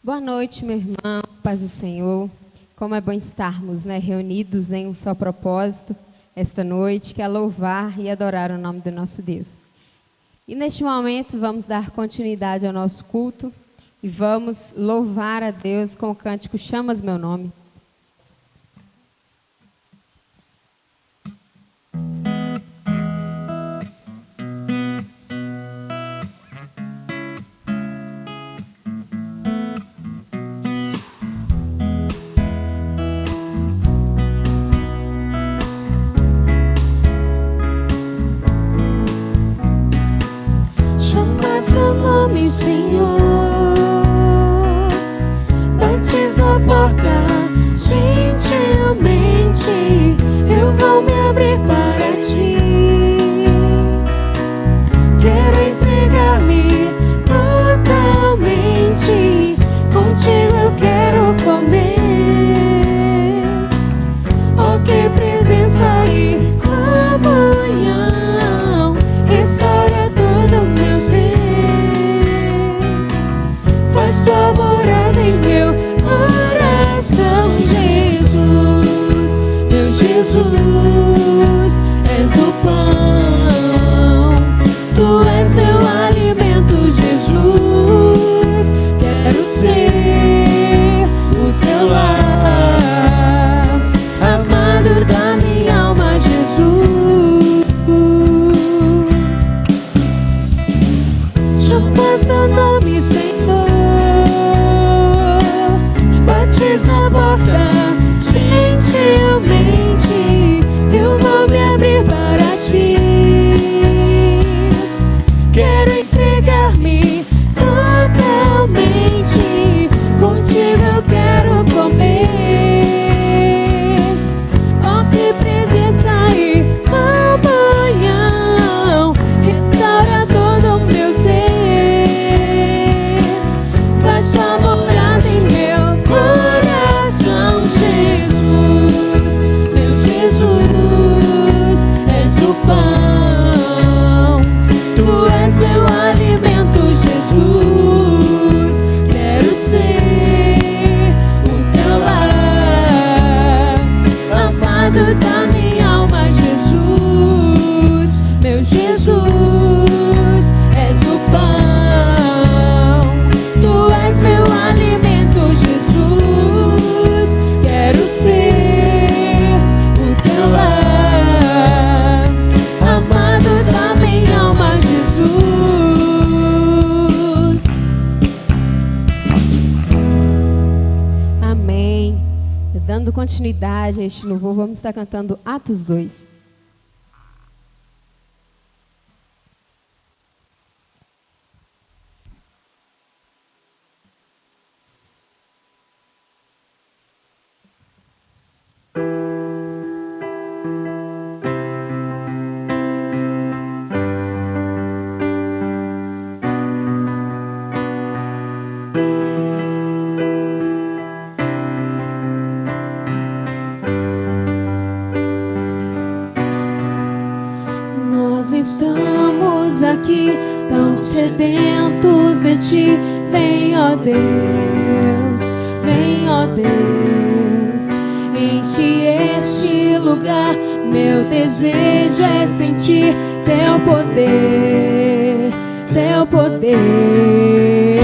Boa noite, meu irmão, paz do Senhor. Como é bom estarmos, reunidos em um só propósito esta noite, que é louvar e adorar o nome do nosso Deus. E neste momento vamos dar continuidade ao nosso culto e vamos louvar a Deus com o cântico Chamas Meu Nome. Meu nome, Senhor, bates na porta, gentilmente eu vou me abrir para ti. Quero entregar-me totalmente, contigo eu quero comer. Oh, que presença e comunhão, restaura todo o meu ser. Faz tua morada em meu coração, Jesus. Meu Jesus, és o pão, tu és meu alimento, Jesus. Quero ser o teu lar, amado da minha alma, Jesus. Chamas meu nome, Senhor, bates na porta, gentilmente eu vou me abrir para ti. Quero entregar-me totalmente, contigo eu quero comer. Oh, que presença e comunhão, restaura todo o meu ser. Faz tua morada em meu coração, Jesus. Meu Jesus, és o pão, tu és meu alimento, Jesus. Quero ser o teu lar, amado da minha alma, Jesus. Meu Jesus, és o pão, tu és meu alimento, Jesus. Quero ser o teu lar, amado da minha alma, Jesus. Amém. Dando continuidade a este louvor, vamos estar cantando Atos 2. Nós estamos aqui tão sedentos de ti. Vem, ó Deus, vem, ó Deus, enche este lugar. Meu desejo é sentir teu poder, teu poder.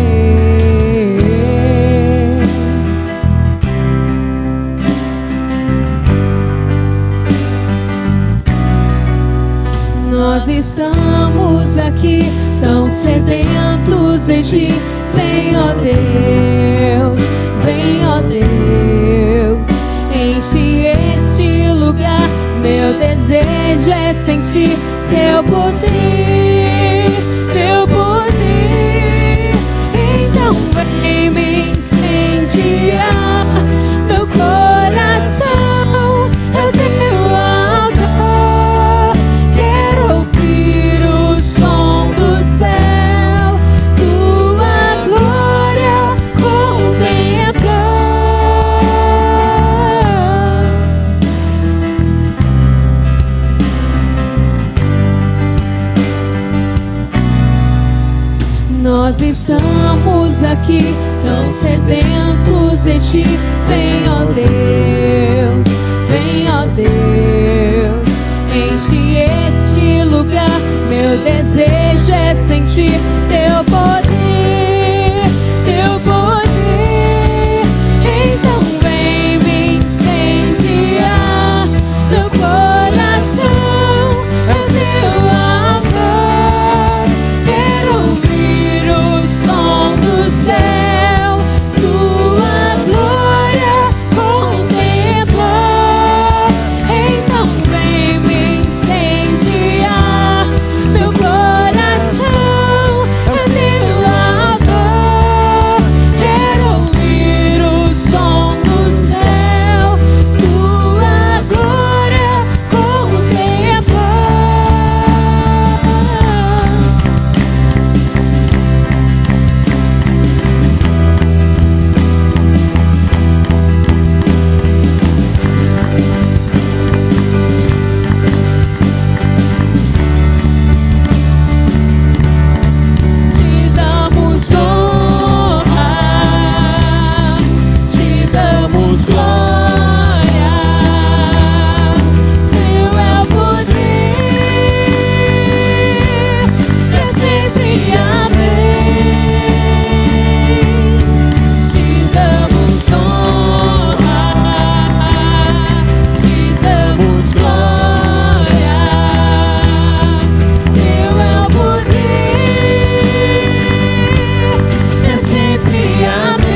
Nós estamos aqui tão sedentos de ti. Vem, ó Deus, vem, ó Deus, enche este lugar. Meu desejo é sentir teu poder, teu poder. Então vem me incendiar, meu coração é o teu altar. Quero ouvir o som do céu, tua glória contemplar. Nós estamos aqui tão sedentos de ti. Vem, ó Deus, vem, ó Deus, enche este lugar. Meu desejo é sentir teu poder, teu poder. Então vem me incendiar teu coração, é teu amor. Quero ouvir o som do céu, tua glória contemplar. Então vem me incendiar teu coração, é teu amor. Quero ouvir o som do céu, tua glória contemplar. Te damos honra, te damos glória. Teu é o poder, é sempre amém. Te damos honra, te damos glória. Teu é o poder, é sempre amém.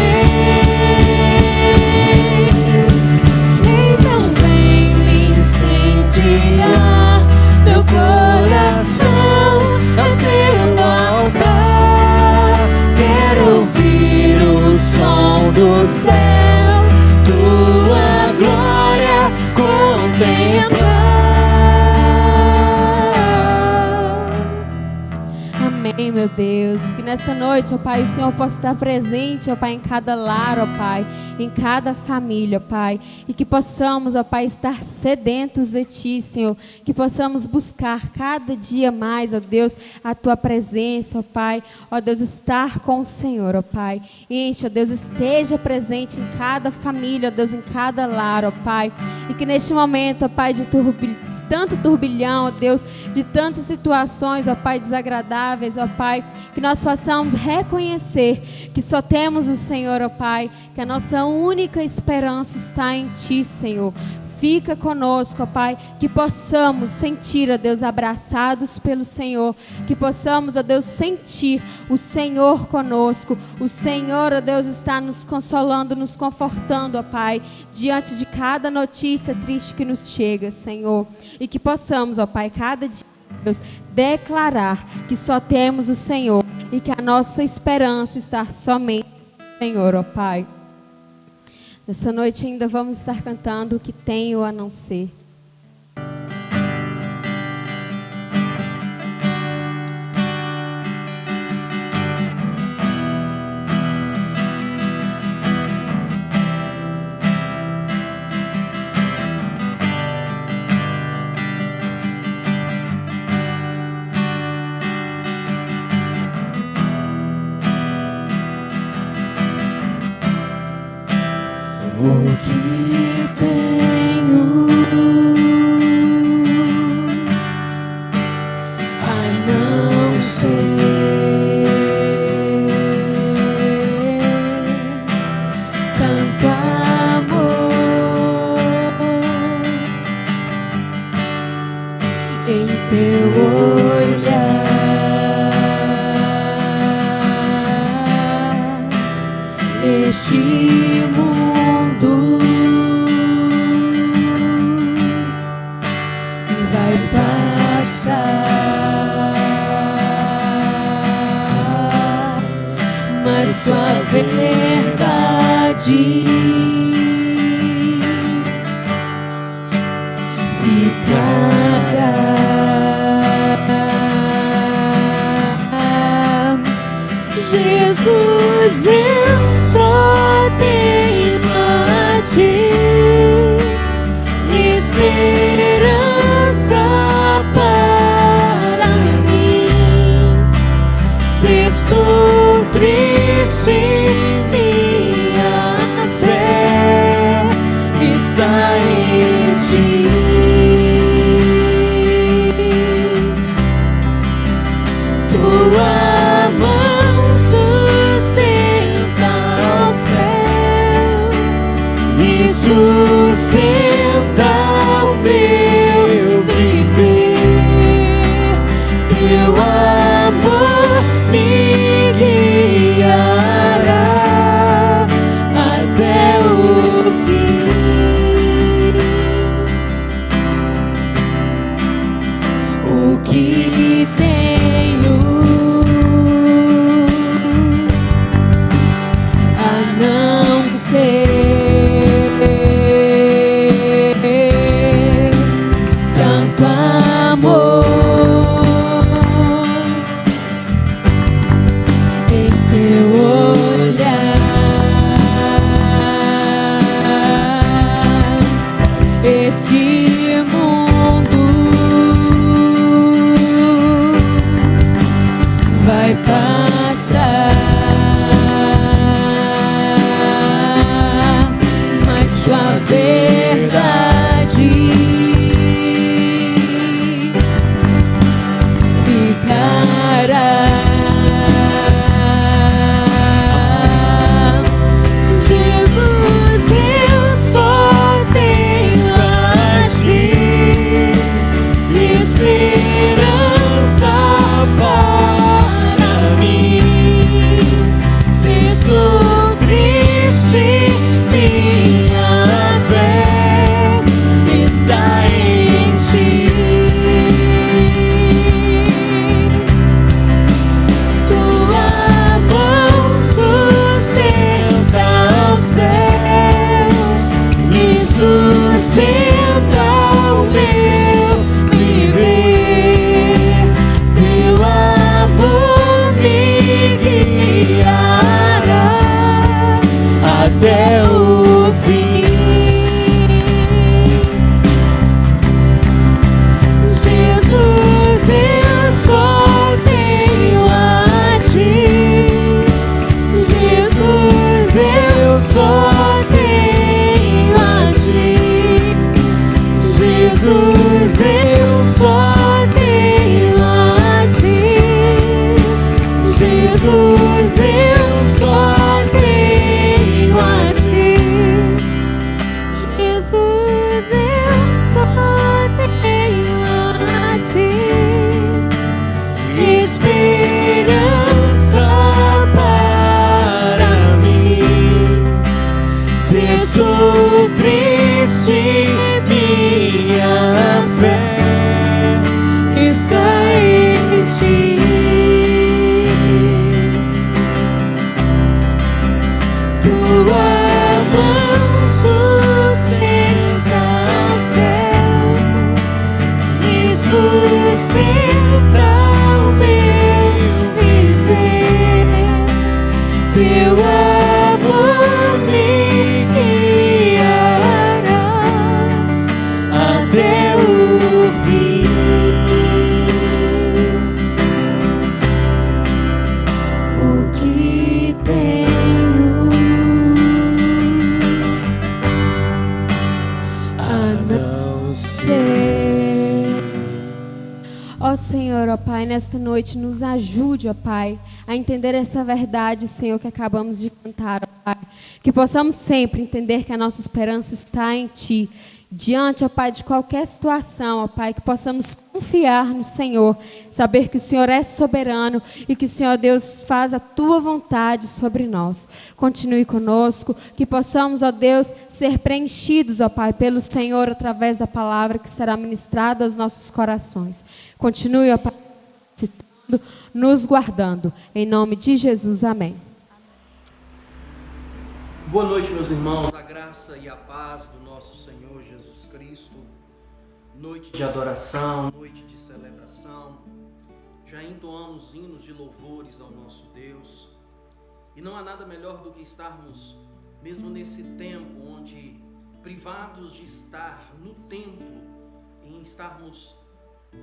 Então vem me incendiar teu coração, é teu altar. Quero ouvir o som do céu, tua glória contemplar. Amém, meu Deus. Que nessa noite, ó Pai, o Senhor possa estar presente, ó Pai, em cada lar, ó Pai, em cada família, ó Pai. E que possamos, ó Pai, estar sedentos de Ti, Senhor. Que possamos buscar cada dia mais, ó Deus, a Tua presença, ó Pai. Ó Deus, estar com o Senhor, ó Pai. Enche, ó Deus, esteja presente em cada família, ó Deus, em cada lar, ó Pai. E que neste momento, ó Pai, de tanto turbilhão, ó Deus, de tantas situações, ó Pai, desagradáveis, ó Pai, que nós possamos reconhecer que só temos o Senhor, ó Pai, que a nossa única esperança está em Ti, Senhor. Fica conosco, ó Pai, que possamos sentir, ó Deus, abraçados pelo Senhor, que possamos, ó Deus, sentir o Senhor conosco. O Senhor, ó Deus, está nos consolando, nos confortando, ó Pai, diante de cada notícia triste que nos chega, Senhor. E que possamos, ó Pai, cada dia, Deus, declarar que só temos o Senhor e que a nossa esperança está somente no Senhor, ó Pai. Nessa noite ainda vamos estar cantando o que tenho a não ser. O que tenho a não ser tanto amor em teu olhar, este mundo vai passar, mas sua verdade ficará. Jesus, eu só tenho a Ti esperança para mim, ser sobre si sustenta o meu viver, teu amor me guiará até o fim. O que tenho a não ser tanto amor em teu olhar. Este mundo vai passar, mas tua verdade ficará. Jesus, eu só tenho a ti esperança para mim. Se sou triste, minha fé está em ti. Tua mão sustenta o céu e sustenta o meu viver. Teu amor me guiará até o fim. Jesus, eu só tenho a ti. Jesus, eu só tenho a ti. Jesus, eu só tenho a ti. Jesus, eu só tenho a ti. Jesus, eu só tenho a ti. Esperança para mim. Se sou triste, minha fé está em ti. Tua mão sustenta os céus e sustenta o meu viver. Teu amor me guiará até o fim. O que tenho a não ser. Ó Senhor, ó Pai, nesta noite nos ajude, ó Pai, a entender essa verdade, Senhor, que acabamos de cantar, ó Pai. Que possamos sempre entender que a nossa esperança está em Ti. Diante, ó Pai, de qualquer situação, ó Pai, que possamos confiar no Senhor, saber que o Senhor é soberano e que o Senhor Deus faz a Tua vontade sobre nós. Continue conosco, que possamos, ó Deus, ser preenchidos, ó Pai, pelo Senhor através da palavra que será ministrada aos nossos corações. Continue, ó Pai, nos guardando. Em nome de Jesus, amém. Boa noite, meus irmãos, a graça e a paz do nosso Senhor Jesus Cristo. Noite de adoração, noite de celebração. Já entoamos hinos de louvores ao nosso Deus. E não há nada melhor do que estarmos, mesmo nesse tempo onde privados de estar no templo, em estarmos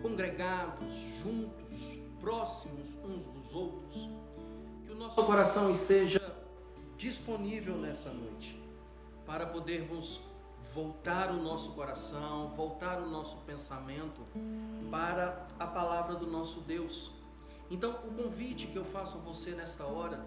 congregados, juntos, próximos uns dos outros, que o nosso coração esteja disponível nessa noite, para podermos voltar o nosso coração, voltar o nosso pensamento para a palavra do nosso Deus. Então, o convite que eu faço a você nesta hora,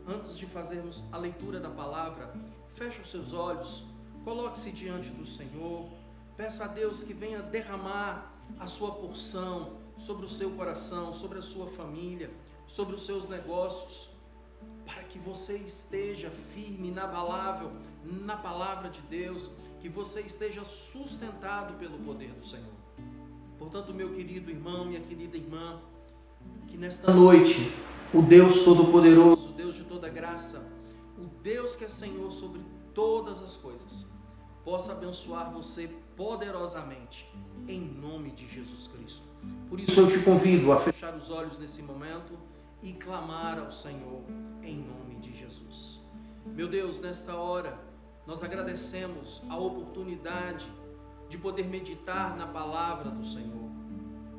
antes de fazermos a leitura da palavra, feche os seus olhos, coloque-se diante do Senhor, peça a Deus que venha derramar a sua porção sobre o seu coração, sobre a sua família, sobre os seus negócios, para que você esteja firme, inabalável na palavra de Deus, que você esteja sustentado pelo poder do Senhor. Portanto, meu querido irmão, minha querida irmã, que nesta noite o Deus Todo-Poderoso, o Deus de toda graça, o Deus que é Senhor sobre todas as coisas, possa abençoar você poderosamente, em nome de Jesus Cristo. Por isso eu te convido a fechar os olhos nesse momento e clamar ao Senhor em nome de Jesus. Meu Deus, nesta hora, nós agradecemos a oportunidade de poder meditar na palavra do Senhor,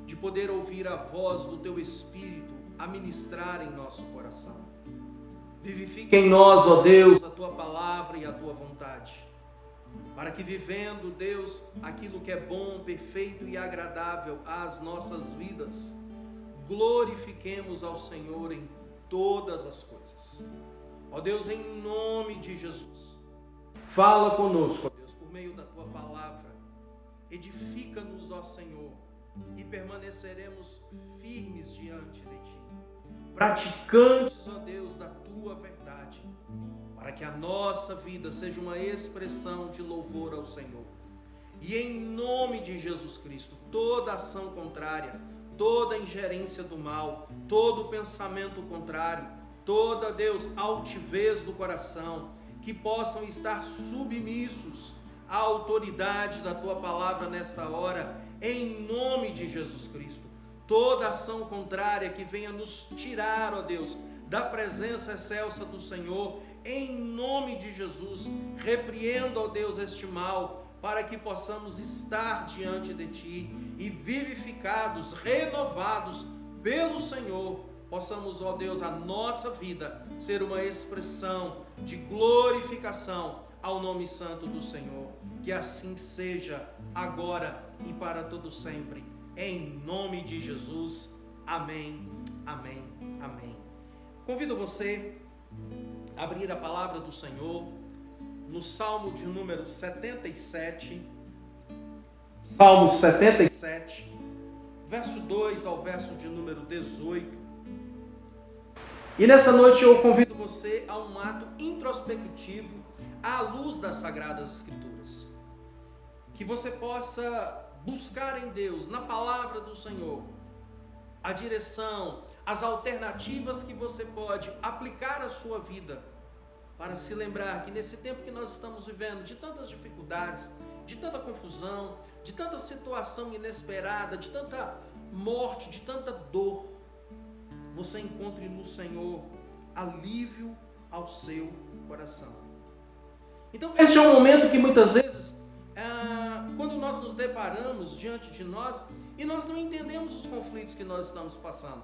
de poder ouvir a voz do Teu Espírito a ministrar em nosso coração. Vivifica em nós, ó Deus, a Tua palavra e a Tua vontade, para que vivendo, Deus, aquilo que é bom, perfeito e agradável às nossas vidas, glorifiquemos ao Senhor em todas as coisas. Ó Deus, em nome de Jesus, fala conosco, ó Deus, por meio da Tua palavra, edifica-nos, ó Senhor, e permaneceremos firmes diante de Ti, praticantes, ó Deus, da Tua verdade, para que a nossa vida seja uma expressão de louvor ao Senhor. E em nome de Jesus Cristo, toda ação contrária, toda ingerência do mal, todo pensamento contrário, toda, Deus, altivez do coração, que possam estar submissos à autoridade da Tua palavra nesta hora, em nome de Jesus Cristo. Toda ação contrária que venha nos tirar, ó Deus, da presença excelsa do Senhor, em nome de Jesus, repreenda, ó Deus, este mal, para que possamos estar diante de Ti e vivificados, renovados pelo Senhor, possamos, ó Deus, a nossa vida ser uma expressão de glorificação ao nome santo do Senhor. Que assim seja agora e para todo sempre, em nome de Jesus. Amém, amém, amém. Convido você a abrir a palavra do Senhor no Salmo de número 77, Salmo 77, verso 2 ao verso de número 18. E nessa noite eu convido você a um ato introspectivo à luz das Sagradas Escrituras. Que você possa buscar em Deus, na palavra do Senhor, a direção, as alternativas que você pode aplicar à sua vida, para se lembrar que nesse tempo que nós estamos vivendo, de tantas dificuldades, de tanta confusão, de tanta situação inesperada, de tanta morte, de tanta dor, você encontre no Senhor alívio ao seu coração. Então, esse é um momento que muitas vezes, quando nós nos deparamos diante de nós e nós não entendemos os conflitos que nós estamos passando,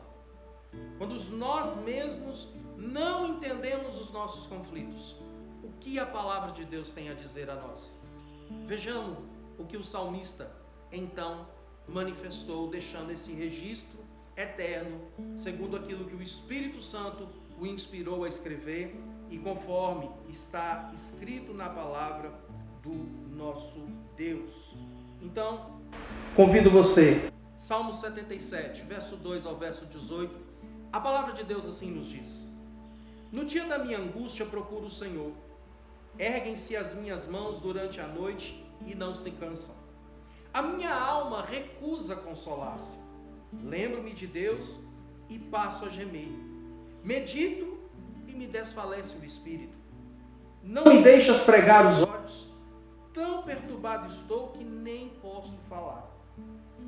quando nós mesmos não entendemos os nossos conflitos, o que a palavra de Deus tem a dizer a nós? Vejamos o que o salmista então manifestou, deixando esse registro eterno, segundo aquilo que o Espírito Santo o inspirou a escrever e conforme está escrito na palavra do nosso Deus. Então, convido você, Salmo 77, verso 2 ao verso 18, a palavra de Deus assim nos diz: No dia da minha angústia procuro o Senhor, erguem-se as minhas mãos durante a noite e não se cansam. A minha alma recusa consolar-se. Lembro-me de Deus e passo a gemer. Medito e me desfalece o espírito. Não me deixas pregar os olhos. Tão perturbado estou que nem posso falar.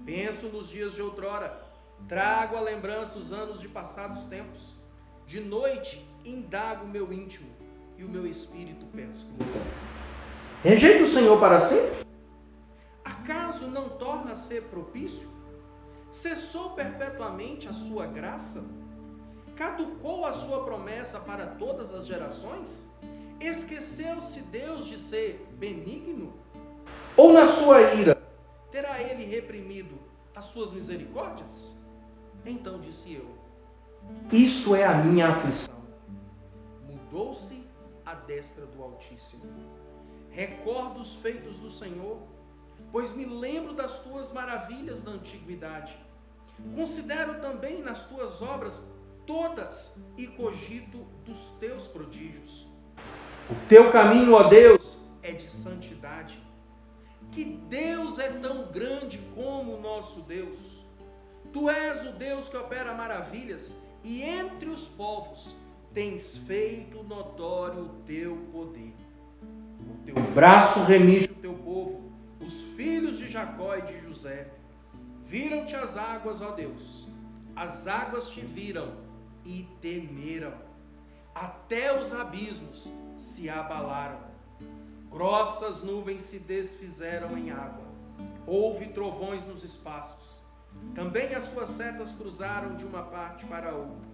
Penso nos dias de outrora. Trago à lembrança os anos de passados tempos. De noite indago o meu íntimo e o meu espírito perscruta. Rejeita o Senhor para sempre? Acaso não torna a ser propício? Cessou perpetuamente a sua graça? Caducou a sua promessa para todas as gerações? Esqueceu-se Deus de ser benigno? Ou na sua ira terá ele reprimido as suas misericórdias? Então disse eu: Isso é a minha aflição. Mudou-se a destra do Altíssimo. recordo os feitos do Senhor, pois me lembro das tuas maravilhas da antiguidade. Considero também nas tuas obras todas e cogito dos teus prodígios. O teu caminho, ó Deus, é de santidade. Que Deus é tão grande como o nosso Deus. Tu és o Deus que opera maravilhas, e entre os povos tens feito notório o teu poder. O teu braço remige o teu povo, os filhos de Jacó e de José. Viram-te as águas, ó Deus, as águas te viram e temeram. Até os abismos se abalaram. Grossas nuvens se desfizeram em água. Houve trovões nos espaços. Também as suas setas cruzaram de uma parte para a outra.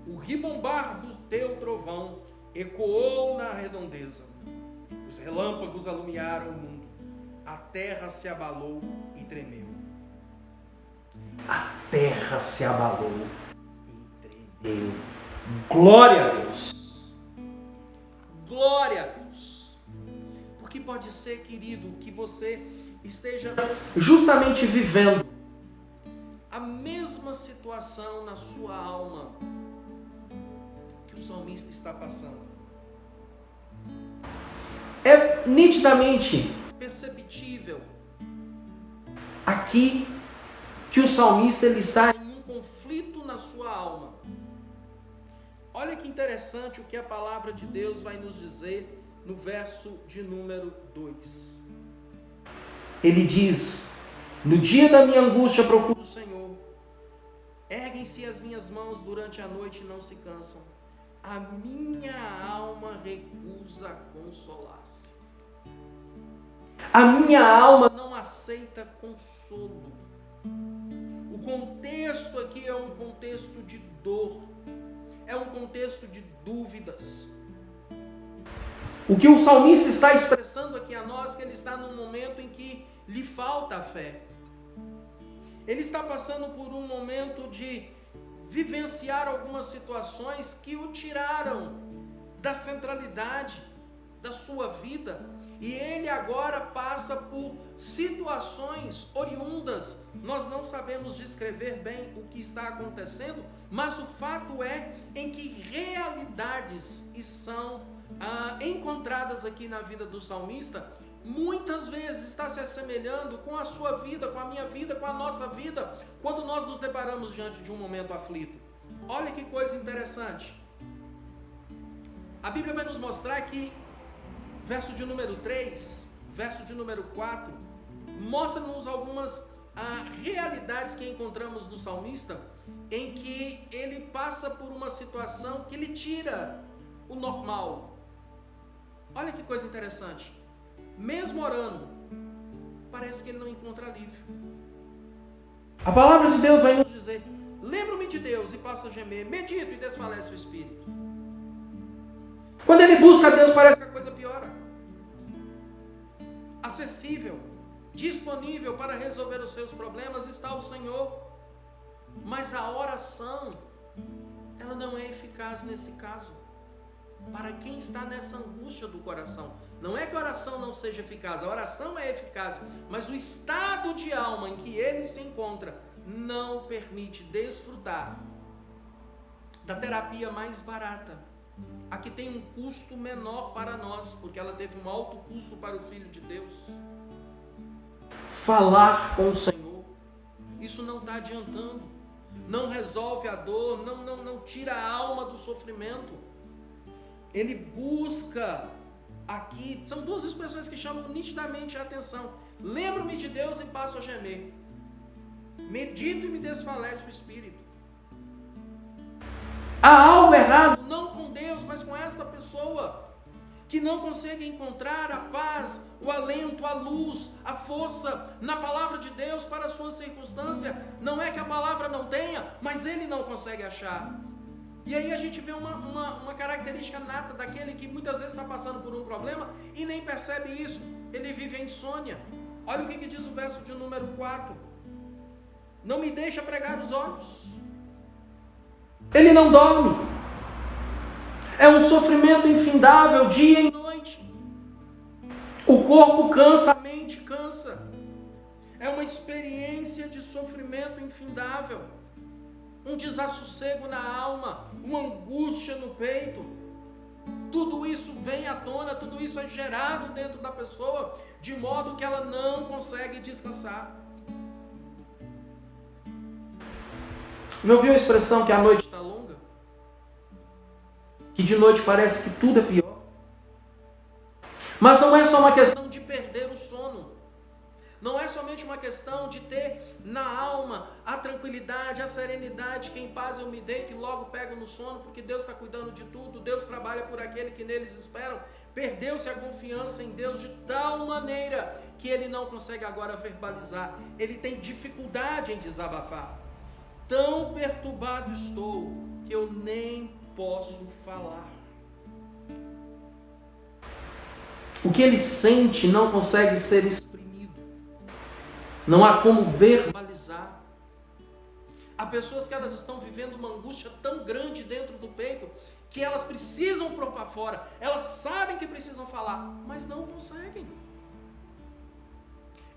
O ribombar do teu trovão ecoou na redondeza. Os relâmpagos alumiaram o mundo. A terra se abalou e tremeu. A terra se abalou e tremeu. Glória a Deus. Glória a Deus. Porque pode ser, querido, que você esteja justamente vivendo a mesma situação na sua alma que o salmista está passando. É nitidamente perceptível aqui que o salmista ele está em um conflito na sua alma. Olha que interessante o que a palavra de Deus vai nos dizer no verso de número 2. Ele diz: no dia da minha angústia procuro o Senhor. Erguem-se as minhas mãos durante a noite e não se cansam. A minha alma recusa consolar-se. A minha alma não aceita consolo. O contexto aqui é um contexto de dor. É um contexto de dúvidas. O que o salmista está expressando aqui a nós, que ele está num momento em que lhe falta a fé. Ele está passando por um momento de vivenciar algumas situações que o tiraram da centralidade da sua vida. E ele agora passa por situações oriundas. Nós não sabemos descrever bem o que está acontecendo, mas o fato é em que realidades são encontradas aqui na vida do salmista, muitas vezes está se assemelhando com a sua vida, com a minha vida, com a nossa vida, quando nós nos deparamos diante de um momento aflito. Olha que coisa interessante. A Bíblia vai nos mostrar que verso de número 3, verso de número 4, mostra-nos algumas realidades que encontramos no salmista, em que ele passa por uma situação que lhe tira o normal. Olha que coisa interessante. Mesmo orando, parece que ele não encontra alívio. A palavra de Deus vai nos dizer: lembro-me de Deus e passo a gemer, medito e desfalece o espírito. Quando ele busca a Deus, parece que a coisa piora. Acessível, disponível para resolver os seus problemas está o Senhor. Mas a oração, ela não é eficaz nesse caso. Para quem está nessa angústia do coração. Não é que a oração não seja eficaz, a oração é eficaz, mas o estado de alma em que ele se encontra não o permite desfrutar da terapia mais barata, a que tem um custo menor para nós, porque ela teve um alto custo para o Filho de Deus. Falar com o Senhor, isso não está adiantando, não resolve a dor, não tira a alma do sofrimento. Ele busca aqui, são duas expressões que chamam nitidamente a atenção: lembro-me de Deus e passo a gemer, medito e me desfalece o espírito. Há algo errado, não com Deus, mas com esta pessoa, que não consegue encontrar a paz, o alento, a luz, a força na palavra de Deus para a sua circunstância. Não é que a palavra não tenha, mas ele não consegue achar. E aí a gente vê uma característica nata daquele que muitas vezes está passando por um problema e nem percebe isso. Ele vive a insônia. Olha o que diz o verso de número 4. Não me deixa pregar os olhos. Ele não dorme. É um sofrimento infindável, dia e noite. O corpo cansa, a mente cansa. É uma experiência de sofrimento infindável. Um desassossego na alma, uma angústia no peito. Tudo isso vem à tona, tudo isso é gerado dentro da pessoa, de modo que ela não consegue descansar. Já ouviu a expressão que a noite está longa? Que de noite parece que tudo é pior. Mas não é só uma questão de perder o sono. Não é somente uma questão de ter na alma a tranquilidade, a serenidade, que em paz eu me deito e logo pego no sono, porque Deus está cuidando de tudo, Deus trabalha por aquele que neles esperam. Perdeu-se a confiança em Deus de tal maneira que ele não consegue agora verbalizar. Ele tem dificuldade em desabafar. Tão perturbado estou que eu nem posso falar. O que ele sente não consegue ser exprimido. Não há como verbalizar. Há pessoas que elas estão vivendo uma angústia tão grande dentro do peito que elas precisam pôr para fora. Elas sabem que precisam falar, mas não conseguem.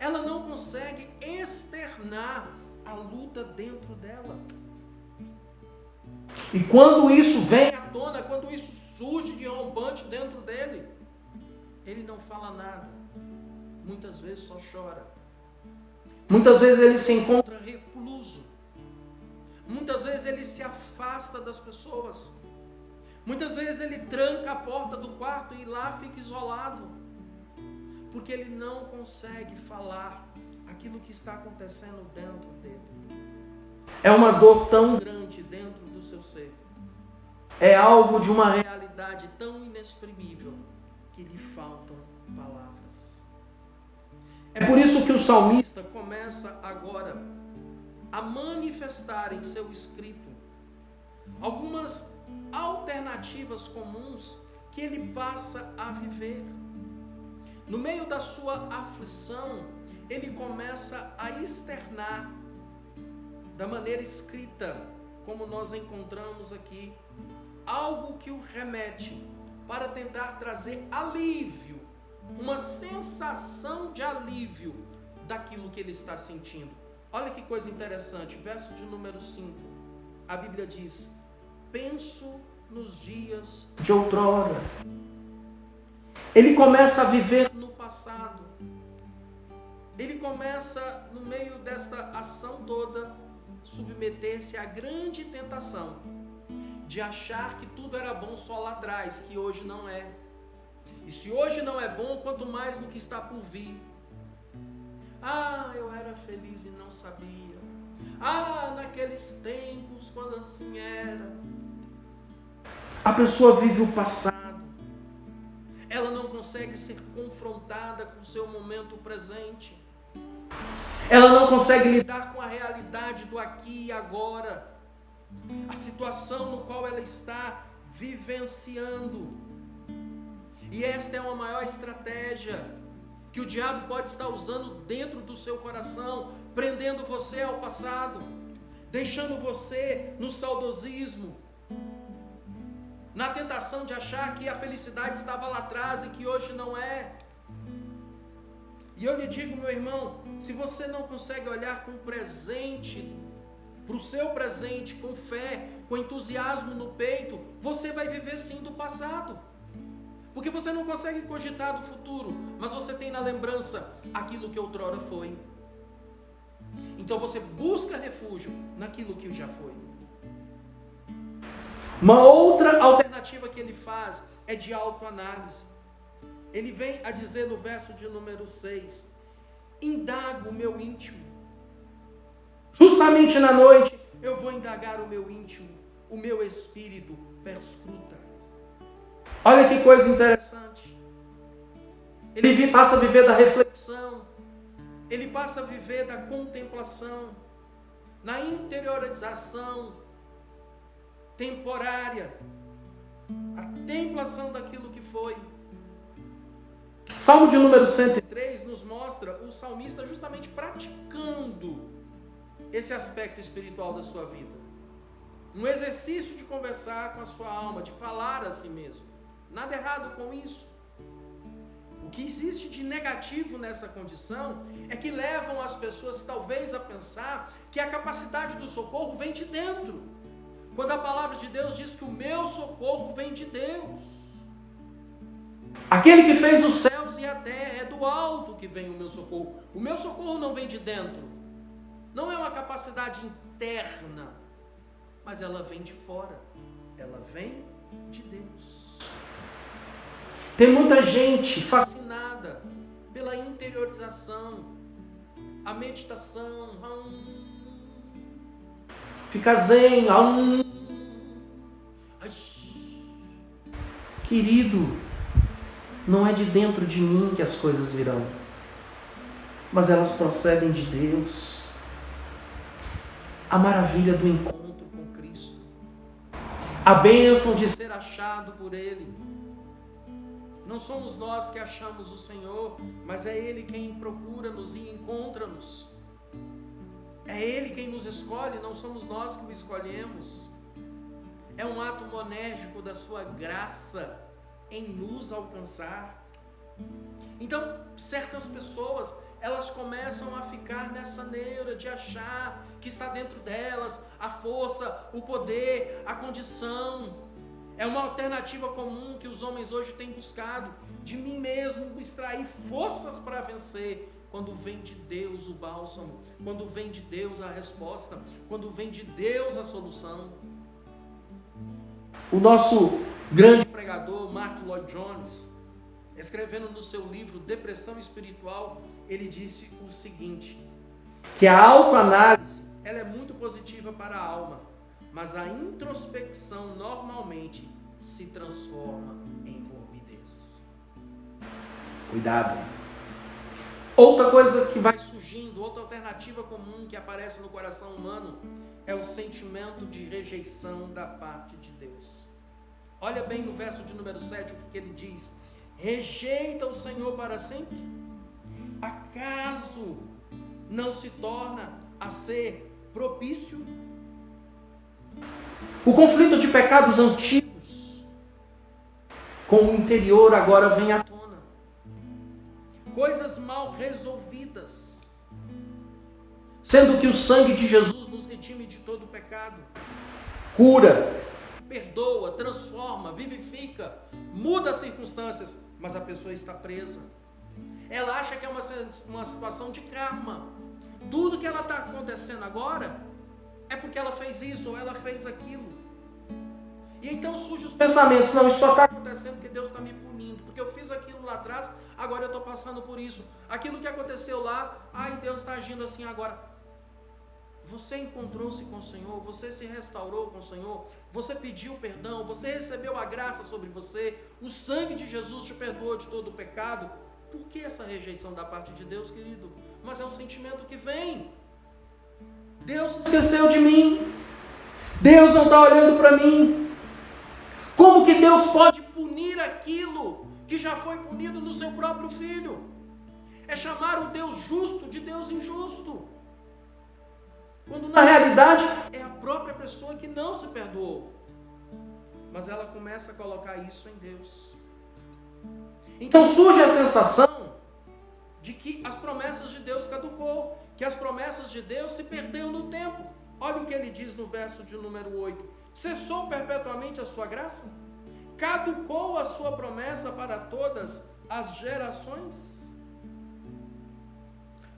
Ela não consegue externar a luta dentro dela. E quando isso vem à tona, quando isso surge de rompante dentro dele, ele não fala nada. Muitas vezes só chora. Muitas vezes ele se encontra recluso. Muitas vezes ele se afasta das pessoas. Muitas vezes ele tranca a porta do quarto e lá fica isolado. Porque ele não consegue falar aquilo que está acontecendo dentro dele. É uma dor tão grande dentro do seu ser. É algo de uma realidade tão inexprimível que lhe faltam palavras. É por isso que o salmista começa agora a manifestar em seu escrito algumas alternativas comuns que ele passa a viver. No meio da sua aflição, ele começa a externar da maneira escrita, como nós encontramos aqui, algo que o remete para tentar trazer alívio, uma sensação de alívio daquilo que ele está sentindo. Olha que coisa interessante, verso de número 5, a Bíblia diz: penso nos dias de outrora. Ele começa a viver no passado. Ele começa, no meio desta ação toda, submeter-se à grande tentação de achar que tudo era bom só lá atrás, que hoje não é. E se hoje não é bom, quanto mais no que está por vir. Ah, eu era feliz e não sabia. Ah, naqueles tempos, quando assim era. A pessoa vive o passado. Ela não consegue ser confrontada com o seu momento presente. Ela não consegue lidar com a realidade do aqui e agora. A situação no qual ela está vivenciando. E esta é uma maior estratégia que o diabo pode estar usando dentro do seu coração, prendendo você ao passado, deixando você no saudosismo, na tentação de achar que a felicidade estava lá atrás e que hoje não é. E eu lhe digo, meu irmão, se você não consegue olhar com o presente, para o seu presente, com fé, com entusiasmo no peito, você vai viver sim do passado. Porque você não consegue cogitar do futuro, mas você tem na lembrança aquilo que outrora foi. Então você busca refúgio naquilo que já foi. Uma outra alternativa que ele faz é de autoanálise. Ele vem a dizer no verso de número 6, indago o meu íntimo. Justamente na noite eu vou indagar o meu íntimo, o meu espírito perscruta. Olha que coisa interessante. Ele passa a viver da reflexão, ele passa a viver da contemplação, na interiorização temporária, a contemplação daquilo que foi. Salmo de número 103 nos mostra o salmista justamente praticando esse aspecto espiritual da sua vida. Um exercício de conversar com a sua alma, de falar a si mesmo. Nada errado com isso. O que existe de negativo nessa condição é que levam as pessoas talvez a pensar que a capacidade do socorro vem de dentro, quando a palavra de Deus diz que o meu socorro vem de Deus. Aquele que fez os céus e a terra, é do alto que vem o meu socorro. O meu socorro não vem de dentro, não é uma capacidade interna, mas ela vem de fora, ela vem de Deus. Tem muita gente fascinada pela interiorização, a meditação, fica zen, querido, não é de dentro de mim que as coisas virão, mas elas procedem de Deus. A maravilha do encontro com Cristo, a bênção de ser achado por Ele. Não somos nós que achamos o Senhor, mas é Ele quem procura-nos e encontra-nos. É Ele quem nos escolhe, não somos nós que o escolhemos. É um ato monérgico da sua graça em nos alcançar. Então, certas pessoas, elas começam a ficar nessa neura de achar que está dentro delas a força, o poder, a condição. É uma alternativa comum que os homens hoje têm buscado, de mim mesmo extrair forças para vencer, quando vem de Deus o bálsamo, quando vem de Deus a resposta, quando vem de Deus a solução. O nosso grande pregador, Martin Lloyd-Jones, escrevendo no seu livro Depressão Espiritual, ele disse o seguinte, que a autoanálise, ela é muito positiva para a alma, mas a introspecção normalmente se transforma em morbidez. Cuidado. Outra coisa que vai surgindo, outra alternativa comum que aparece no coração humano, é o sentimento de rejeição da parte de Deus. Olha bem no verso de número 7 o que ele diz: rejeita o Senhor para sempre? Acaso não se torna a ser propício? O conflito de pecados antigos com o interior agora vem à tona. Coisas mal resolvidas, sendo que o sangue de Jesus nos redime de todo pecado, cura, perdoa, transforma, vivifica, muda as circunstâncias, mas a pessoa está presa. Ela acha que é uma situação de karma. Tudo que ela está acontecendo agora é porque ela fez isso ou ela fez aquilo. E então surgem os pensamentos: não, isso só está acontecendo porque Deus está me punindo, porque eu fiz aquilo lá atrás, agora eu estou passando por isso. Aquilo que aconteceu lá, ai, Deus está agindo assim agora. Você encontrou-se com o Senhor, você se restaurou com o Senhor, você pediu perdão, você recebeu a graça sobre você, o sangue de Jesus te perdoou de todo o pecado. Por que essa rejeição da parte de Deus, querido? Mas é um sentimento que vem. Deus se esqueceu de mim, Deus não está olhando para mim. Como que Deus pode punir aquilo que já foi punido no seu próprio Filho? É chamar o Deus justo de Deus injusto, quando na realidade é a própria pessoa que não se perdoou, mas ela começa a colocar isso em Deus. Então surge a sensação de que as promessas de Deus caducou, que as promessas de Deus se perderam no tempo. Olha o que ele diz no verso de número 8: cessou perpetuamente a sua graça? Caducou a sua promessa para todas as gerações?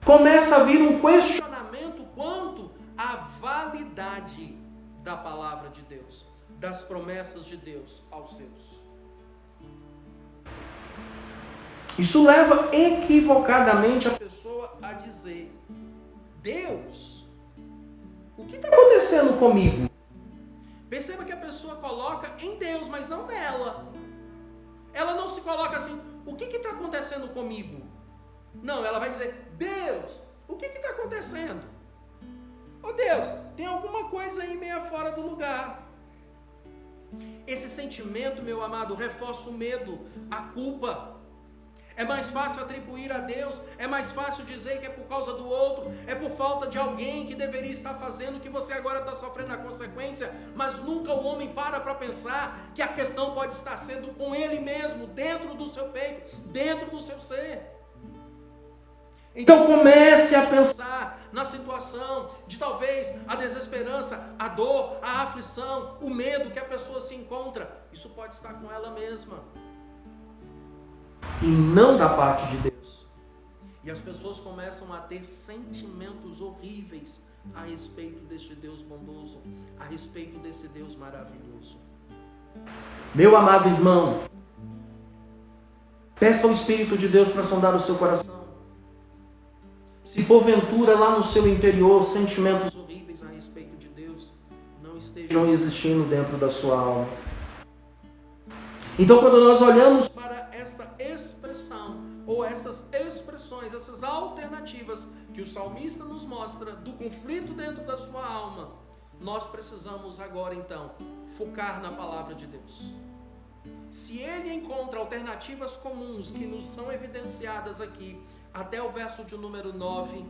Começa a vir um questionamento quanto à validade da palavra de Deus, das promessas de Deus aos seus. Isso leva equivocadamente a pessoa a dizer: Deus, o que está acontecendo comigo? Perceba que a pessoa coloca em Deus, mas não nela. Ela não se coloca assim: o que está acontecendo comigo? Não, ela vai dizer: Deus, o que está acontecendo? Oh Deus, tem alguma coisa aí meio fora do lugar. Esse sentimento, meu amado, reforça o medo, a culpa. É mais fácil atribuir a Deus, é mais fácil dizer que é por causa do outro, é por falta de alguém que deveria estar fazendo, que você agora está sofrendo a consequência, mas nunca o homem para pensar que a questão pode estar sendo com ele mesmo, dentro do seu peito, dentro do seu ser. Então comece a pensar na situação de talvez a desesperança, a dor, a aflição, o medo que a pessoa se encontra. Isso pode estar com ela mesma. E não da parte de Deus. E as pessoas começam a ter sentimentos horríveis a respeito deste Deus bondoso, a respeito desse Deus maravilhoso. Meu amado irmão, peça ao Espírito de Deus para sondar o seu coração. Se porventura lá no seu interior sentimentos horríveis a respeito de Deus não estejam existindo dentro da sua alma. Então, quando nós olhamos para esta expressão, ou essas expressões, essas alternativas que o salmista nos mostra do conflito dentro da sua alma, nós precisamos agora então focar na palavra de Deus. Se ele encontra alternativas comuns que nos são evidenciadas aqui, até o verso de número 9,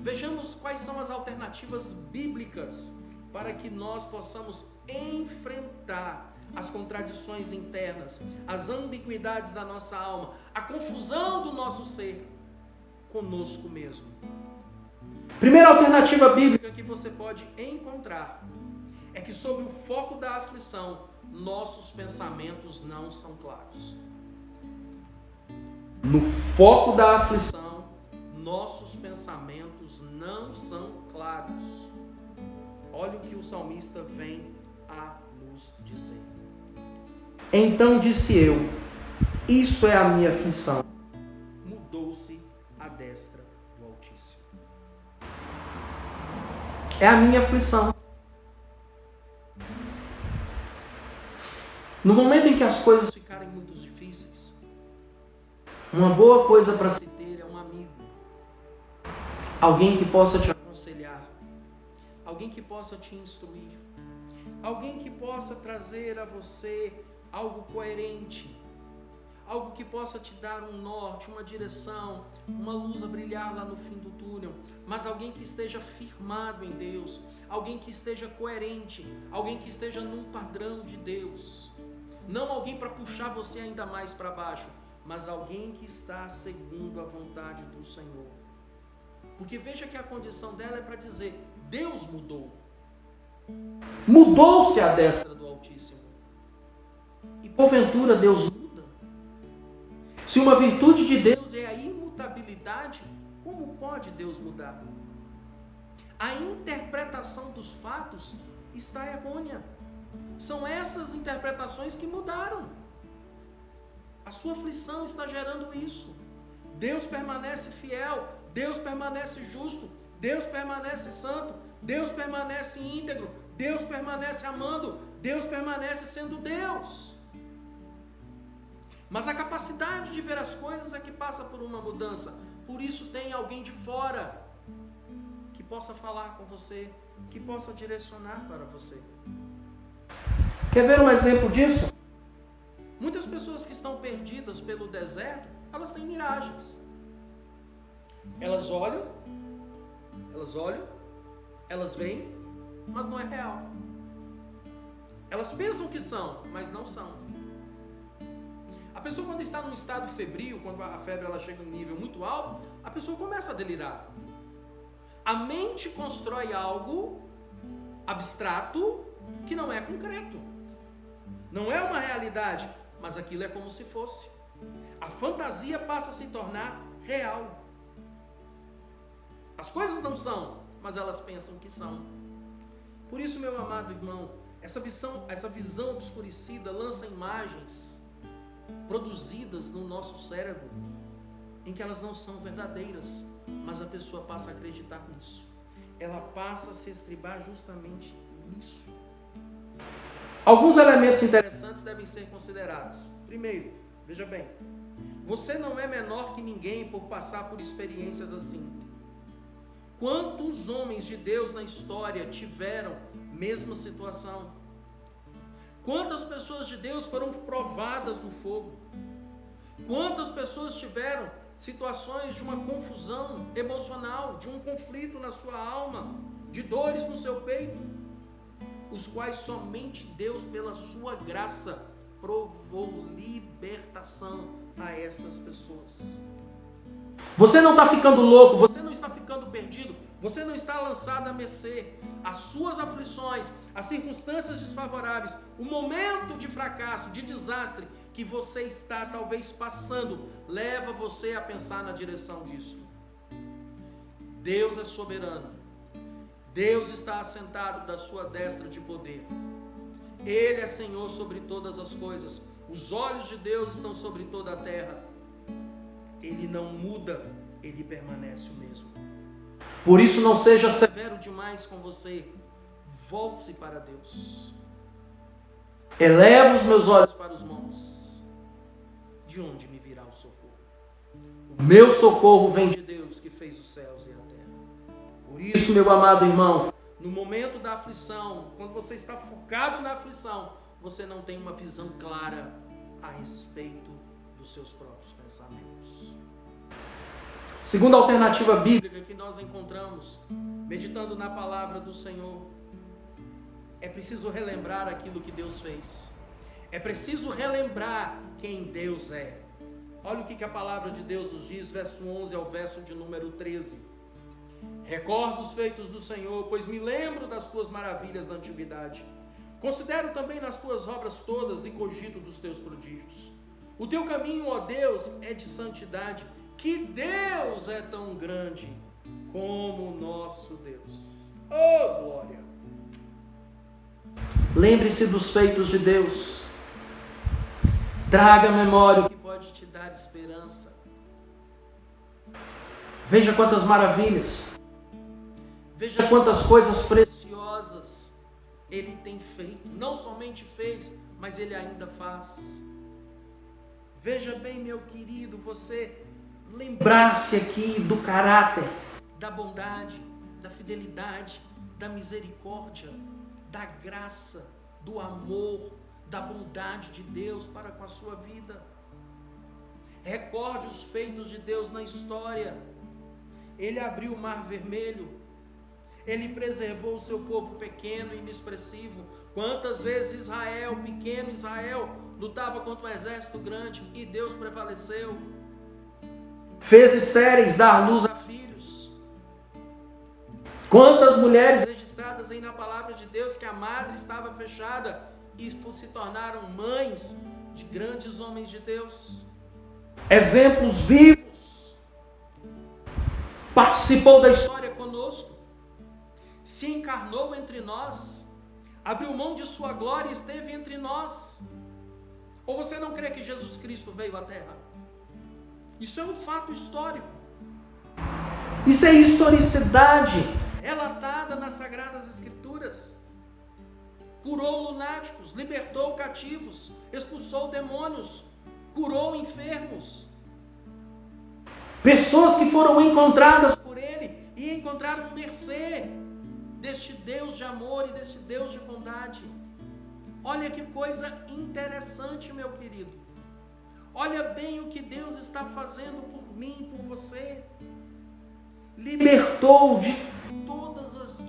vejamos quais são as alternativas bíblicas para que nós possamos enfrentar as contradições internas, as ambiguidades da nossa alma, a confusão do nosso ser conosco mesmo. Primeira alternativa bíblica que você pode encontrar é que sobre o foco da aflição, nossos pensamentos não são claros. No foco da aflição, nossos pensamentos não são claros. Olha o que o salmista vem a nos dizer. Então disse eu, isso é a minha aflição. Mudou-se a destra do Altíssimo. É a minha aflição. No momento em que as coisas ficarem muito difíceis, uma boa coisa para se ter é um amigo. Alguém que possa te aconselhar. Alguém que possa te instruir. Alguém que possa trazer a você algo coerente, algo que possa te dar um norte, uma direção, uma luz a brilhar lá no fim do túnel, mas alguém que esteja firmado em Deus, alguém que esteja coerente, alguém que esteja num padrão de Deus, não alguém para puxar você ainda mais para baixo, mas alguém que está segundo a vontade do Senhor. Porque veja que a condição dela é para dizer, Deus mudou. Mudou-se a destra do Altíssimo. E porventura Deus muda? Se uma virtude de Deus é a imutabilidade, como pode Deus mudar? A interpretação dos fatos está errônea. São essas interpretações que mudaram. A sua aflição está gerando isso. Deus permanece fiel, Deus permanece justo, Deus permanece santo, Deus permanece íntegro, Deus permanece amando, Deus permanece sendo Deus. Mas a capacidade de ver as coisas é que passa por uma mudança. Por isso tem alguém de fora que possa falar com você, que possa direcionar para você. Quer ver um exemplo disso? Muitas pessoas que estão perdidas pelo deserto, elas têm miragens. Elas olham, elas veem, mas não é real. Elas pensam que são, mas não são. A pessoa quando está num estado febril, quando a febre ela chega em um nível muito alto, a pessoa começa a delirar. A mente constrói algo abstrato que não é concreto. Não é uma realidade, mas aquilo é como se fosse. A fantasia passa a se tornar real. As coisas não são, mas elas pensam que são. Por isso, meu amado irmão, essa visão obscurecida lança imagens produzidas no nosso cérebro em que elas não são verdadeiras, mas a pessoa passa a acreditar nisso. Ela passa a se estribar justamente nisso. Alguns elementos interessantes devem ser considerados. Primeiro, veja bem, você não é menor que ninguém por passar por experiências assim. Quantos homens de Deus na história tiveram mesma situação? Quantas pessoas de Deus foram provadas no fogo? Quantas pessoas tiveram situações de uma confusão emocional, de um conflito na sua alma, de dores no seu peito, os quais somente Deus, pela sua graça, provou libertação a estas pessoas. Você não está ficando louco, você não está ficando perdido, você não está lançado à mercê. As suas aflições, as circunstâncias desfavoráveis, o momento de fracasso, de desastre que você está talvez passando, leva você a pensar na direção disso. Deus é soberano. Deus está assentado da sua destra de poder. Ele é Senhor sobre todas as coisas. Os olhos de Deus estão sobre toda a terra. Ele não muda, ele permanece o mesmo. Por isso, não seja severo demais com você. Volte-se para Deus. Eleva os meus olhos para os montes. De onde me virá o socorro? O meu socorro vem de Deus, que fez os céus e a terra. Por isso, meu amado irmão, no momento da aflição, quando você está focado na aflição, você não tem uma visão clara a respeito dos seus próprios pensamentos. Segunda alternativa bíblica que nós encontramos, meditando na palavra do Senhor, é preciso relembrar aquilo que Deus fez. É preciso relembrar quem Deus é. Olha o que a palavra de Deus nos diz, verso 11 ao verso de número 13. Recordo os feitos do Senhor, pois me lembro das tuas maravilhas da antiguidade. Considero também nas tuas obras todas e cogito dos teus prodígios. O teu caminho, ó Deus, é de santidade. Que Deus é tão grande como o nosso Deus. Oh, glória! Lembre-se dos feitos de Deus. Traga à memória o que pode te dar esperança. Veja quantas maravilhas. Veja quantas coisas preciosas Ele tem feito. Não somente fez, mas Ele ainda faz. Veja bem, meu querido, você lembrar-se aqui do caráter, da bondade, da fidelidade, da misericórdia, da graça, do amor, da bondade de Deus para com a sua vida. Recorde os feitos de Deus na história. Ele abriu o mar vermelho. Ele preservou o seu povo pequeno e inexpressivo. Quantas vezes Israel, pequeno Israel, lutava contra um exército grande e Deus prevaleceu. Fez estéreis dar luz a filhos. Quantas mulheres registradas aí na palavra de Deus que a madre estava fechada e se tornaram mães de grandes homens de Deus. Exemplos vivos. Participou da história conosco. Se encarnou entre nós. Abriu mão de sua glória e esteve entre nós. Ou você não crê que Jesus Cristo veio à terra? Isso é um fato histórico. Isso é historicidade relatada nas Sagradas Escrituras. Curou lunáticos, libertou cativos, expulsou demônios, curou enfermos. Pessoas que foram encontradas por Ele e encontraram mercê deste Deus de amor e deste Deus de bondade. Olha que coisa interessante, meu querido. Olha bem o que Deus está fazendo por mim e por você. Libertou de todas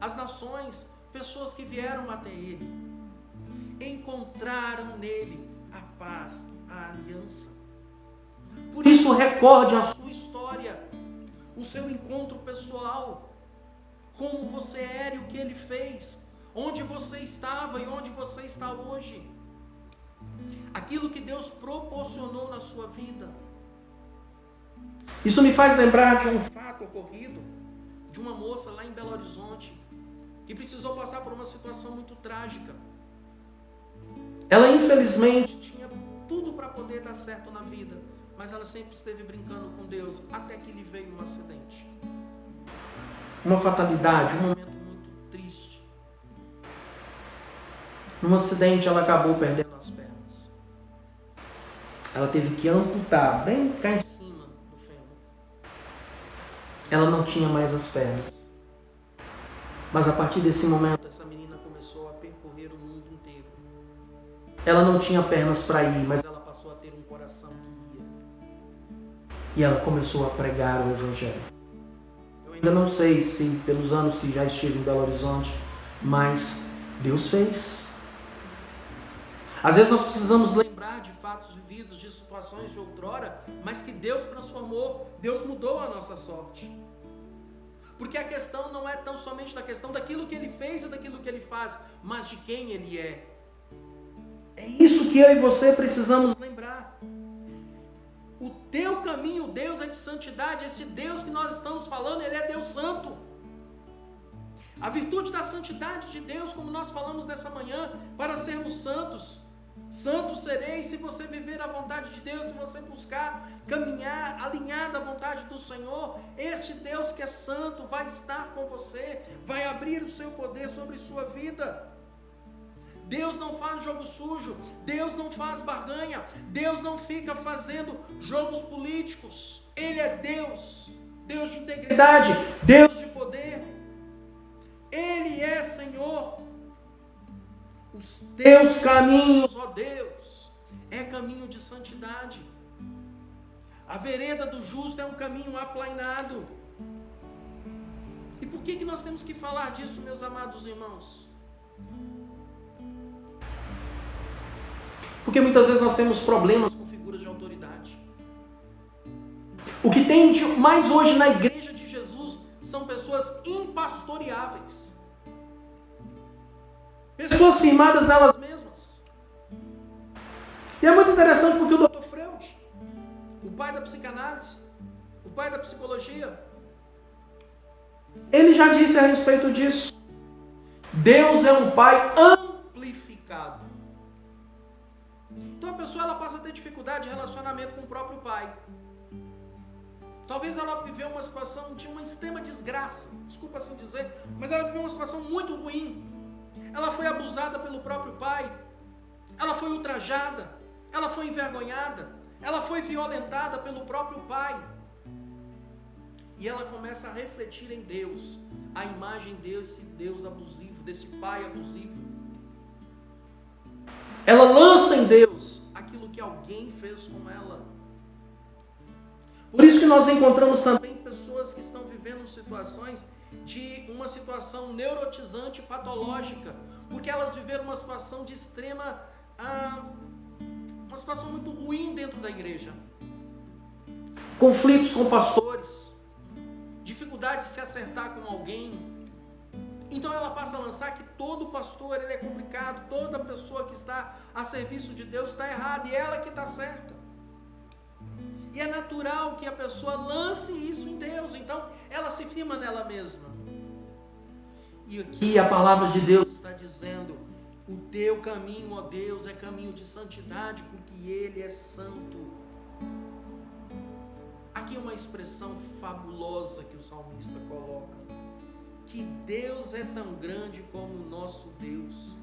as nações pessoas que vieram até Ele. Encontraram nele a paz, a aliança. Por isso, recorde a sua história, o seu encontro pessoal, como você era e o que Ele fez, onde você estava e onde você está hoje. Aquilo que Deus proporcionou na sua vida. Isso me faz lembrar de um fato ocorrido, de uma moça lá em Belo Horizonte, que precisou passar por uma situação muito trágica. Ela infelizmente tinha tudo para poder dar certo na vida, mas ela sempre esteve brincando com Deus, até que lhe veio um acidente. Uma fatalidade, um momento muito triste. Num acidente ela acabou perdendo as pernas. Ela teve que amputar bem cá em cima do fêmur. Ela não tinha mais as pernas. Mas a partir desse momento, essa menina começou a percorrer o mundo inteiro. Ela não tinha pernas para ir, mas ela passou a ter um coração que e ela começou a pregar o Evangelho. Eu ainda não sei se pelos anos que já estive em Belo Horizonte, mas Deus fez. Às vezes nós precisamos lembrar de fatos vividos, de situações de outrora, mas que Deus transformou, Deus mudou a nossa sorte. Porque a questão não é tão somente da questão daquilo que Ele fez e daquilo que Ele faz, mas de quem Ele é. É isso que eu e você precisamos lembrar. O teu caminho, Deus, é de santidade. Esse Deus que nós estamos falando, Ele é Deus Santo. A virtude da santidade de Deus, como nós falamos nessa manhã, para sermos santos. Santos sereis se você viver a vontade de Deus, se você buscar caminhar alinhado à vontade do Senhor. Este Deus que é santo vai estar com você, vai abrir o seu poder sobre sua vida. Deus não faz jogo sujo, Deus não faz barganha, Deus não fica fazendo jogos políticos. Ele é Deus, Deus de integridade, Deus de poder. Ele é Senhor. Os teus caminhos, ó Deus, é caminho de santidade. A vereda do justo é um caminho aplainado. E por que nós temos que falar disso, meus amados irmãos? Porque muitas vezes nós temos problemas com figuras de autoridade. O que tem mais hoje na igreja de Jesus são pessoas impastoreáveis. Pessoas firmadas nelas mesmas. E é muito interessante porque o Dr. Freud, o pai da psicanálise, o pai da psicologia, ele já disse a respeito disso. Deus é um pai amplificado. Então a pessoa ela passa a ter dificuldade de relacionamento com o próprio pai. Talvez ela viveu uma situação de uma extrema desgraça, desculpa assim dizer, mas ela viveu uma situação muito ruim. Ela foi abusada pelo próprio pai, ela foi ultrajada, ela foi envergonhada, ela foi violentada pelo próprio pai. E ela começa a refletir em Deus, a imagem desse Deus abusivo, desse pai abusivo. Ela lança em Deus aquilo que alguém fez com ela. Por isso que nós encontramos também pessoas que estão vivendo situações de uma situação neurotizante patológica, porque elas viveram uma situação de extrema, uma situação muito ruim dentro da igreja. Conflitos com pastores, dificuldade de se acertar com alguém. Então ela passa a lançar que todo pastor ele é complicado, toda pessoa que está a serviço de Deus está errada e ela que está certa. E é natural que a pessoa lance isso em Deus, então ela se firma nela mesma. E aqui a palavra de Deus está dizendo, o teu caminho, ó Deus, é caminho de santidade, porque Ele é santo. Aqui é uma expressão fabulosa que o salmista coloca, que Deus é tão grande como o nosso Deus.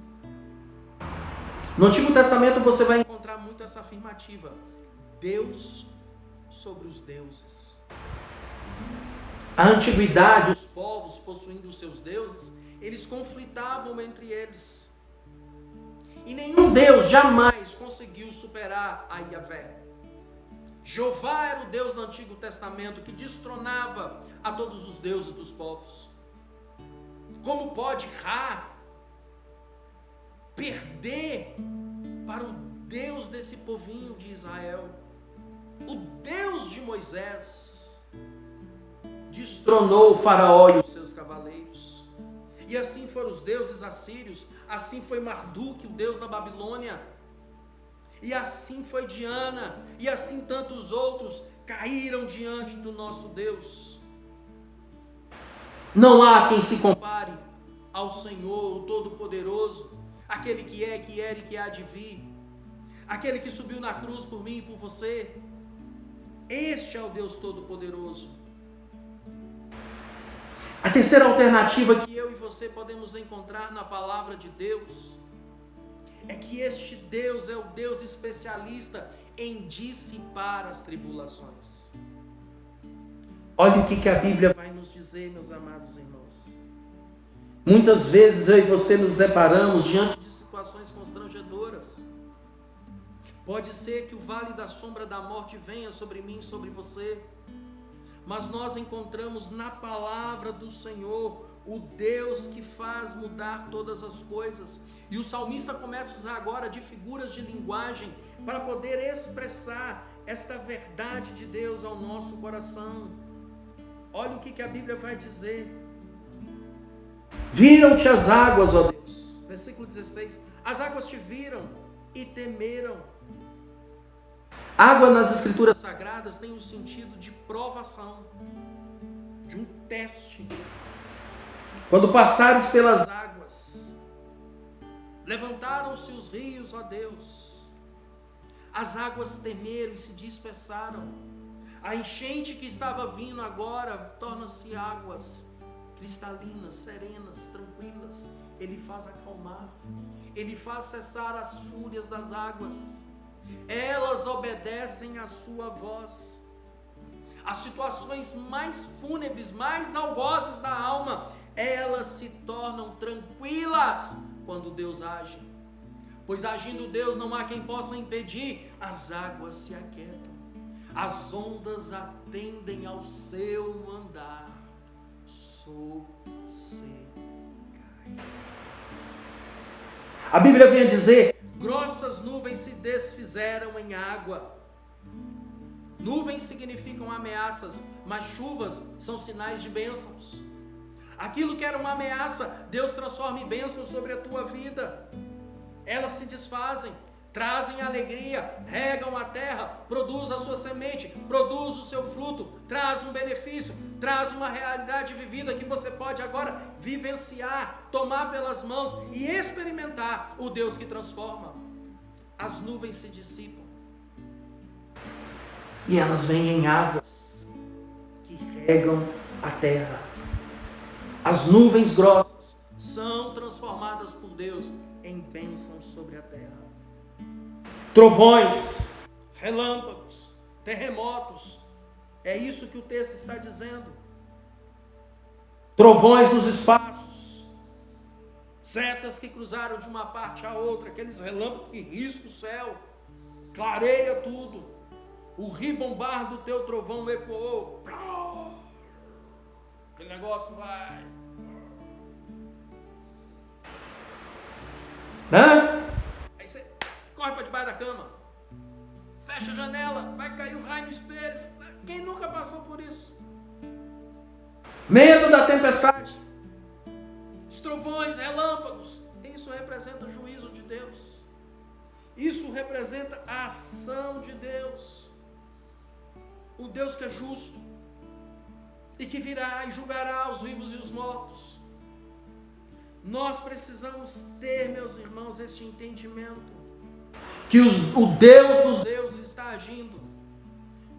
No Antigo Testamento você vai encontrar muito essa afirmativa, Deus sobre os deuses. A antiguidade, os povos possuindo os seus deuses, eles conflitavam entre eles. E nenhum Deus jamais conseguiu superar a Yahvé. Jeová era o Deus do Antigo Testamento que destronava a todos os deuses dos povos. Como pode Ra perder para o Deus desse povinho de Israel? O Deus de Moisés destronou o faraó e os seus cavaleiros. E assim foram os deuses assírios, assim foi Marduk, o deus da Babilônia. E assim foi Diana, e assim tantos outros caíram diante do nosso Deus. Não há quem se compare ao Senhor, o Todo-Poderoso, aquele que é, que era e que há de vir, aquele que subiu na cruz por mim e por você. Este é o Deus Todo-Poderoso. A terceira alternativa que eu e você podemos encontrar na palavra de Deus é que este Deus é o Deus especialista em dissipar as tribulações. Olha o que a Bíblia vai nos dizer, meus amados irmãos. Muitas vezes eu e você nos deparamos diante de situações constrangedoras. Pode ser que o vale da sombra da morte venha sobre mim, sobre você, mas nós encontramos na palavra do Senhor o Deus que faz mudar todas as coisas. E o salmista começa a usar agora de figuras de linguagem para poder expressar esta verdade de Deus ao nosso coração. Olha o que a Bíblia vai dizer. Viram-te as águas, ó Deus. Versículo 16. As águas te viram e temeram. Água nas escrituras sagradas tem um sentido de provação, de um teste. Quando passares pelas águas, levantaram-se os rios, ó Deus. As águas temeram e se dispersaram. A enchente que estava vindo agora torna-se águas cristalinas, serenas, tranquilas. Ele faz acalmar, ele faz cessar as fúrias das águas. Elas obedecem à sua voz. As situações mais fúnebres, mais algozes da alma, elas se tornam tranquilas quando Deus age. Pois agindo Deus não há quem possa impedir. As águas se aquietam, as ondas atendem ao seu mandar. Sossegai. A Bíblia vem a dizer: grossas nuvens se desfizeram em água. Nuvens significam ameaças, mas chuvas são sinais de bênçãos. Aquilo que era uma ameaça, Deus transforma em bênçãos sobre a tua vida. Elas se desfazem, trazem alegria, regam a terra, produz a sua semente, produz o seu fruto, traz um benefício, traz uma realidade vivida que você pode agora vivenciar, tomar pelas mãos e experimentar o Deus que transforma. As nuvens se dissipam e elas vêm em águas que regam a terra. As nuvens grossas são transformadas por Deus em bênçãos sobre a terra. Trovões, relâmpagos, terremotos, é isso que o texto está dizendo. Trovões nos espaços, setas que cruzaram de uma parte à outra, aqueles relâmpagos que riscam o céu, clareia tudo. O ribombar do teu trovão ecoou, aquele negócio vai. Aí você corre para debaixo da cama, fecha a janela, vai cair o raio no espelho. Quem nunca passou por isso? Medo da tempestade, os trovões, relâmpagos, isso representa o juízo de Deus. Isso representa a ação de Deus. O Deus que é justo e que virá e julgará os vivos e os mortos. Nós precisamos ter, meus irmãos, este entendimento, que o Deus dos deuses está agindo,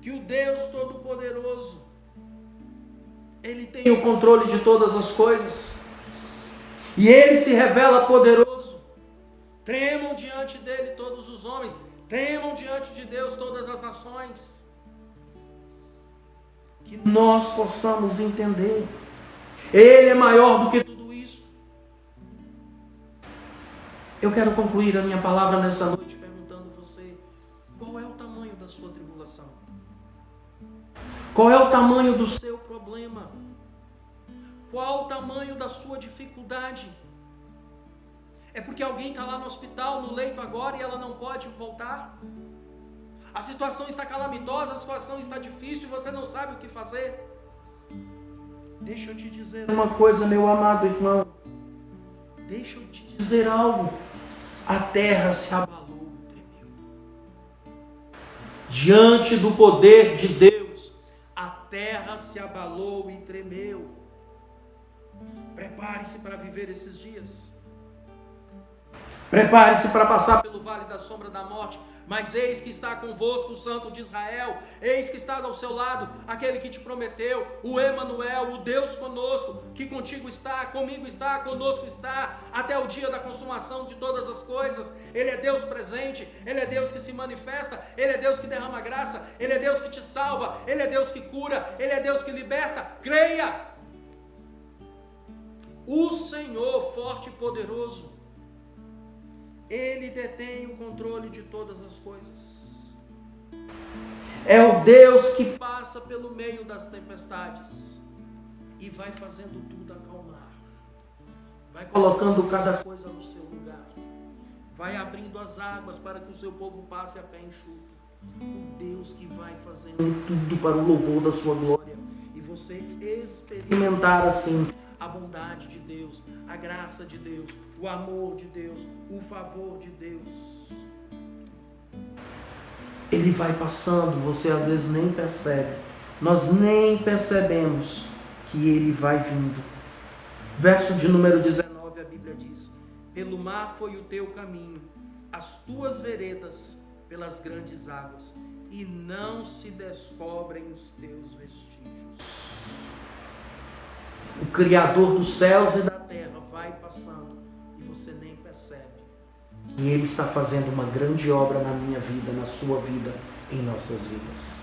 que o Deus Todo-Poderoso, Ele tem o controle de todas as coisas, e Ele se revela poderoso. Tremam diante dEle todos os homens, tremam diante de Deus todas as nações. Que nós possamos entender, Ele é maior do que tudo isso. Eu quero concluir a minha palavra nessa noite perguntando a você: qual é o tamanho da sua tribulação? Qual é o tamanho do seu problema? Qual o tamanho da sua dificuldade? É porque alguém está lá no hospital, no leito agora, e ela não pode voltar? A situação está calamitosa, a situação está difícil, e você não sabe o que fazer? Deixa eu te dizer uma coisa, meu amado irmão. Deixa eu te dizer algo. A terra se abalou e tremeu. Diante do poder de Deus, a terra se abalou e tremeu. Prepare-se para viver esses dias. Prepare-se para passar pelo vale da sombra da morte. Mas eis que está convosco o Santo de Israel, eis que está ao seu lado aquele que te prometeu, o Emanuel, o Deus conosco, que contigo está, comigo está, conosco está, até o dia da consumação de todas as coisas. Ele é Deus presente, Ele é Deus que se manifesta, Ele é Deus que derrama graça, Ele é Deus que te salva, Ele é Deus que cura, Ele é Deus que liberta. Creia! O Senhor forte e poderoso Ele detém o controle de todas as coisas. É o Deus que passa pelo meio das tempestades e vai fazendo tudo acalmar. Vai colocando cada coisa no seu lugar. Vai abrindo as águas para que o seu povo passe a pé enxuto. O Deus que vai fazendo tudo para o louvor da sua glória. E você experimentar assim a bondade de Deus, a graça de Deus, o amor de Deus, o favor de Deus. Ele vai passando, você às vezes nem percebe. Nós nem percebemos que ele vai vindo. Verso de número 19, a Bíblia diz: pelo mar foi o teu caminho, as tuas veredas pelas grandes águas, e não se descobrem os teus vestígios. O Criador dos céus e da terra vai passando e você nem percebe. E Ele está fazendo uma grande obra na minha vida, na sua vida, em nossas vidas.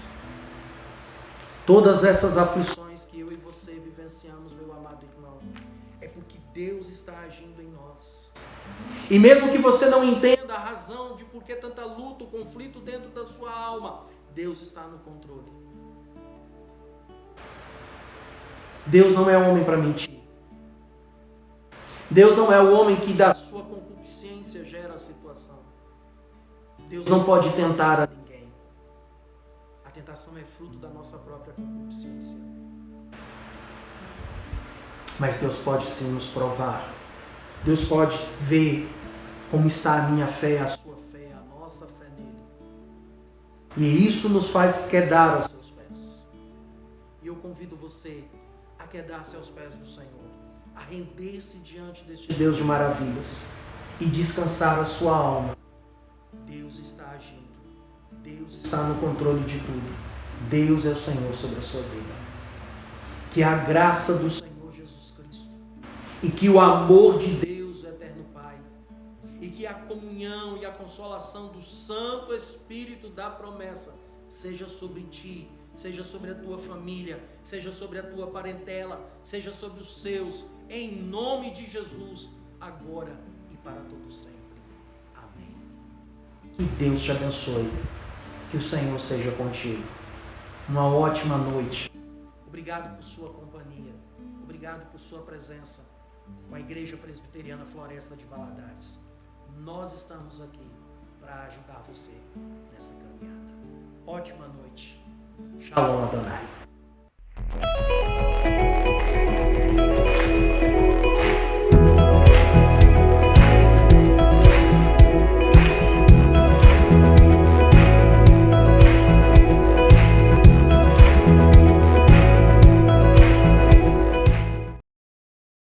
Todas essas aflições que eu e você vivenciamos, meu amado irmão, é porque Deus está agindo em nós. E mesmo que você não entenda a razão de por que tanta luta, conflito dentro da sua alma, Deus está no controle. Deus não é homem para mentir. Deus não é o homem que da sua concupiscência gera a situação. Deus não pode tentar a ninguém. A tentação é fruto da nossa própria concupiscência. Mas Deus pode sim nos provar. Deus pode ver como está a minha fé, a sua fé, a nossa fé nele. E isso nos faz quedar aos seus pés. E eu convido você a quedar-se aos pés do Senhor, a render-se diante deste Deus de maravilhas e descansar a sua alma. Deus está agindo. Deus está no controle de tudo. Deus é o Senhor sobre a sua vida. Que a graça do Senhor Jesus Cristo e que o amor de Deus, o eterno Pai, e que a comunhão e a consolação do Santo Espírito da promessa seja sobre ti, seja sobre a tua família, seja sobre a tua parentela, seja sobre os seus, em nome de Jesus, agora e para todo sempre. Amém. Que Deus te abençoe, que o Senhor seja contigo. Uma ótima noite. Obrigado por sua companhia, obrigado por sua presença com a Igreja Presbiteriana Floresta de Valadares. Nós estamos aqui para ajudar você nesta caminhada. Ótima noite. Shalom Adonai.